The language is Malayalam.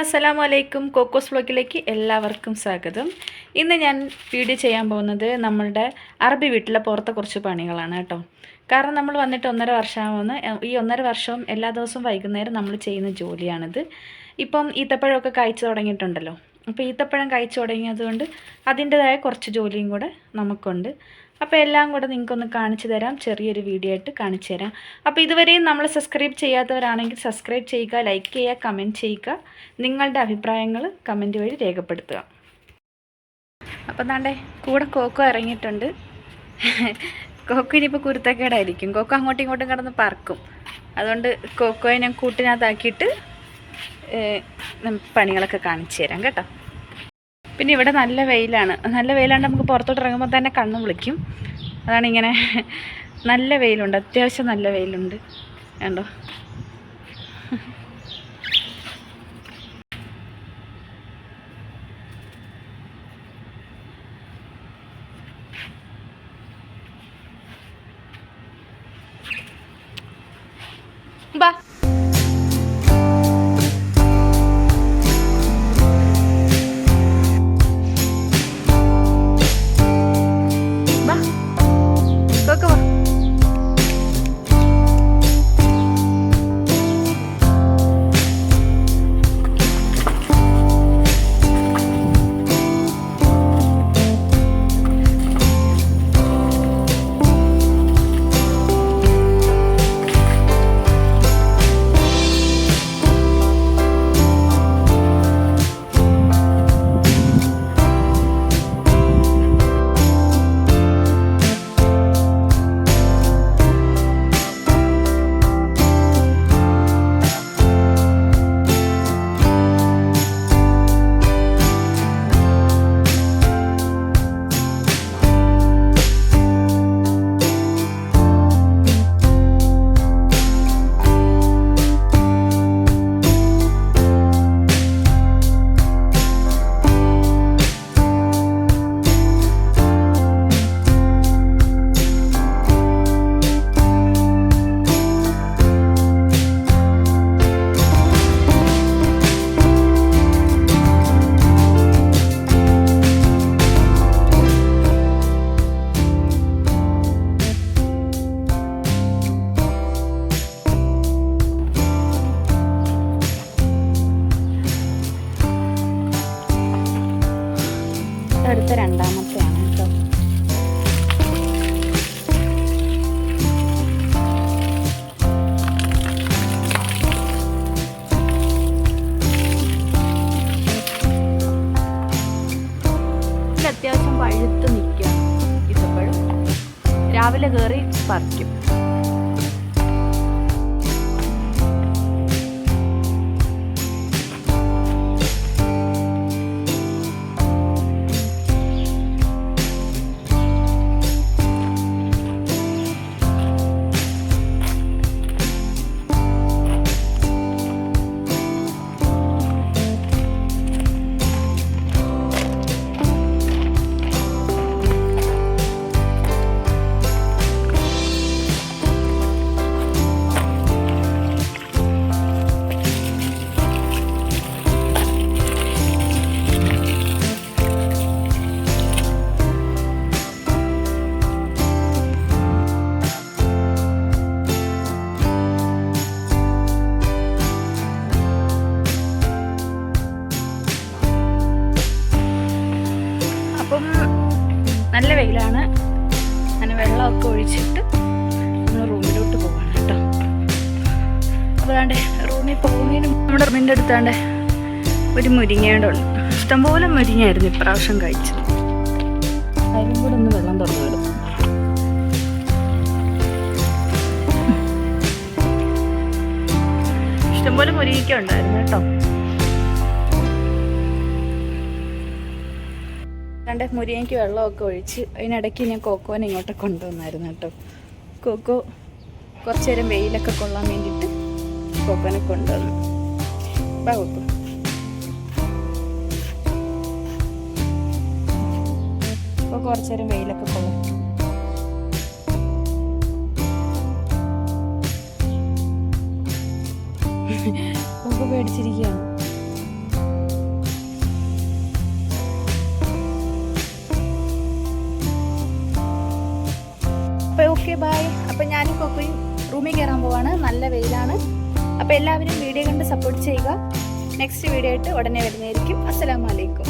അസ്സലാമു അലൈക്കും. കോക്കോസ് വ്ലോഗിലേക്ക് എല്ലാവർക്കും സ്വാഗതം. ഇന്ന് ഞാൻ വീഡിയോ ചെയ്യാൻ പോകുന്നത് നമ്മളുടെ അറബി വീട്ടിലെ പുറത്തെ കുറച്ച് പണികളാണ് കേട്ടോ. കാരണം നമ്മൾ വന്നിട്ട് 1.5 വർഷമാകുന്നു. ഈ 1.5 വർഷവും എല്ലാ ദിവസവും വൈകുന്നേരം നമ്മൾ ചെയ്യുന്ന ജോലിയാണിത്. ഇപ്പം ഈത്തപ്പഴമൊക്കെ കായ്ച്ചു തുടങ്ങിയിട്ടുണ്ടല്ലോ. അപ്പോൾ ഈത്തപ്പഴം കായ്ച്ചു തുടങ്ങിയതുകൊണ്ട് അതിൻ്റെതായ കുറച്ച് ജോലിയും കൂടെ നമുക്കുണ്ട്. അപ്പോൾ എല്ലാം കൂടെ നിങ്ങൾക്കൊന്ന് കാണിച്ചു തരാം, ചെറിയൊരു വീഡിയോ ആയിട്ട് കാണിച്ചു തരാം. അപ്പോൾ ഇതുവരെയും നമ്മൾ സബ്സ്ക്രൈബ് ചെയ്യാത്തവരാണെങ്കിൽ സബ്സ്ക്രൈബ് ചെയ്യുക, ലൈക്ക് ചെയ്യുക, കമൻറ്റ് ചെയ്യുക, നിങ്ങളുടെ അഭിപ്രായങ്ങൾ കമൻറ്റ് വഴി രേഖപ്പെടുത്തുക. അപ്പോൾ ദാണ്ടേ കൂടെ കോക്കോ ഇറങ്ങിയിട്ടുണ്ട്. കോക്കോ ഇനിയിപ്പോൾ കുരുത്തക്കേടായിരിക്കും. കോക്കോ അങ്ങോട്ടും ഇങ്ങോട്ടും കിടന്ന് പറക്കും. അതുകൊണ്ട് കോക്കോയെ ഞാൻ കൂട്ടിനകത്താക്കിയിട്ട് പണികളൊക്കെ കാണിച്ചു തരാം കേട്ടോ. പിന്നെ ഇവിടെ നല്ല വെയിലാണ്. നല്ല വെയിലാണ്ട് നമുക്ക് പുറത്തോട്ട് ഇറങ്ങുമ്പോൾ തന്നെ കണ്ണ് വിളിക്കും. അതാണ് ഇങ്ങനെ നല്ല വെയിലുണ്ട്, അത്യാവശ്യം നല്ല വെയിലുണ്ട് കണ്ടോ. ബാ അടുത്ത രണ്ടാമത്തെയാണ് കേട്ടോ. ഇത് അത്യാവശ്യം പഴുത്ത് നിൽക്കുക. ഇതപ്പോഴും രാവിലെ കയറി പറിക്കും. അപ്പം നല്ല വെയിലാണ്. അങ്ങനെ വെള്ളമൊക്കെ ഒഴിച്ചിട്ട് നമ്മൾ റൂമിലോട്ട് പോവാണ് കേട്ടോ. അപ്പോൾ അതാണ്ട് റൂമിൽ പോകുന്നതിനും നമ്മുടെ റൂമിൻ്റെ അടുത്താണ്ട് ഒരു മുരിങ്ങയുണ്ട്. ഇഷ്ടംപോലെ മുരിങ്ങയായിരുന്നു ഇപ്രാവശ്യം കഴിച്ചത്. അതിലും കൂടെ ഒന്ന് വെള്ളം തുറന്നു വിടും. ഇഷ്ടംപോലെ മുരിങ്ങയ്ക്ക ഉണ്ടായിരുന്നു കേട്ടോ. മുരിങ്ങയ്ക്ക് വെള്ളമൊക്കെ ഒഴിച്ച് അതിനിടയ്ക്ക് ഞാൻ കോക്കോനെ ഇങ്ങോട്ട് കൊണ്ടുവന്നായിരുന്നു കേട്ടോ. കോക്കോ കുറച്ച് നേരം വെയിലൊക്കെ കൊള്ളാൻ വേണ്ടിയിട്ട് കോക്കോനെ കൊണ്ടുവന്നു. കോക്കോ അപ്പോൾ കുറച്ച് നേരം വെയിലൊക്കെ കൊള്ളാം. കോക്കോ പേടിച്ചിരിക്കുകയാണ്. Okay bye. അപ്പം ഞാനും കൊക്കയും റൂമിൽ കയറാൻ പോവാണ്. നല്ല വെയിലാണ്. അപ്പോൾ എല്ലാവരും വീഡിയോ കണ്ട് സപ്പോർട്ട് ചെയ്യുക. നെക്സ്റ്റ് വീഡിയോ ആയിട്ട് ഉടനെ വരുന്നതായിരിക്കും. അസ്സലാമു അലൈക്കും.